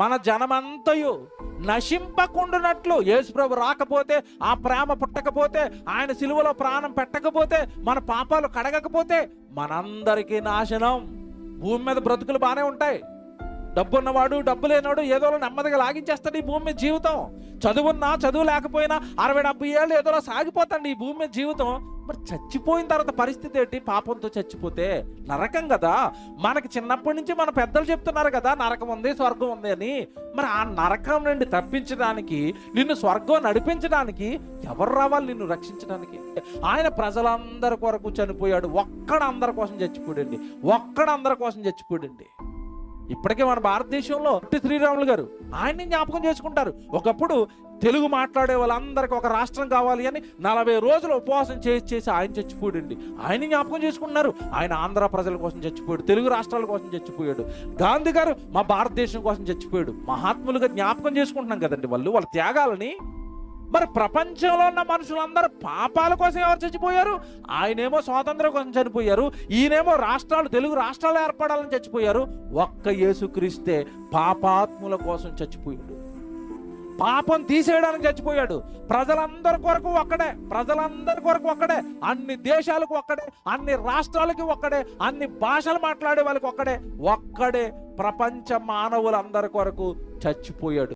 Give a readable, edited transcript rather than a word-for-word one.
మన జనమంతయు నశింపకుండునట్లు, యేసుప్రభు రాకపోతే, ఆ ప్రేమ పుట్టకపోతే, ఆయన సిలువలో ప్రాణం పెట్టకపోతే, మన పాపాలు కడగకపోతే మనందరికీ నాశనం. భూమి మీద బ్రతుకులు బాగానే ఉంటాయి. డబ్బున్నవాడు డబ్బు లేనివాడు ఏదో నెమ్మదిగా లాగించేస్తాడు ఈ భూమి మీద జీవితం. చదువున్నా చదువు లేకపోయినా 60-70 ఏళ్ళు ఏదోలా సాగిపోతాడు ఈ భూమి మీద జీవితం. మరి చచ్చిపోయిన తర్వాత పరిస్థితి ఏంటి? పాపంతో చచ్చిపోతే నరకం కదా. మనకి చిన్నప్పటి నుంచి మన పెద్దలు చెప్తున్నారు కదా, నరకం ఉంది స్వర్గం ఉంది అని. మరి ఆ నరకం నుండి తప్పించడానికి, నిన్ను స్వర్గం నడిపించడానికి ఎవరు రావాలి నిన్ను రక్షించడానికి? ఆయన ప్రజలందరి కొరకు చనిపోయాడు. ఒక్కడ అందరి కోసం చచ్చిపోయాడండి. ఒక్కడ అందరి కోసం చచ్చిపోయాడండి. ఇప్పటికే మన భారతదేశంలో శ్రీరాములు గారు ఆయన్ని జ్ఞాపకం చేసుకుంటారు. ఒకప్పుడు తెలుగు మాట్లాడే వాళ్ళందరికీ ఒక రాష్ట్రం కావాలి అని 40 రోజులు ఉపవాసం చేసి ఆయన చచ్చిపోయాడండి. ఆయన జ్ఞాపకం చేసుకుంటున్నారు. ఆయన ఆంధ్ర ప్రజల కోసం చచ్చిపోయాడు, తెలుగు రాష్ట్రాల కోసం చచ్చిపోయాడు. గాంధీ గారు మా భారతదేశం కోసం చచ్చిపోయాడు. మహాత్ములుగా జ్ఞాపకం చేసుకుంటున్నాం కదండి వాళ్ళ త్యాగాలని. మరి ప్రపంచంలో ఉన్న మనుషులందరూ పాపాల కోసం ఎవరు చచ్చిపోయారు? ఆయనేమో స్వాతంత్రం కోసం చనిపోయారు, ఈయనేమో రాష్ట్రాలు, తెలుగు రాష్ట్రాలు ఏర్పడాలని చచ్చిపోయారు. ఒక్క యేసుక్రీస్తే పాపాత్ముల కోసం చచ్చిపోయాడు, పాపం తీసేయడానికి చచ్చిపోయాడు. ప్రజలందరి కొరకు ఒక్కడే, ప్రజలందరి కొరకు ఒక్కడే, అన్ని దేశాలకు ఒక్కడే, అన్ని రాష్ట్రాలకి ఒక్కడే, అన్ని భాషలు మాట్లాడే వాళ్ళకి ఒక్కడే, ఒక్కడే ప్రపంచ మానవులందరి కొరకు చచ్చిపోయాడు.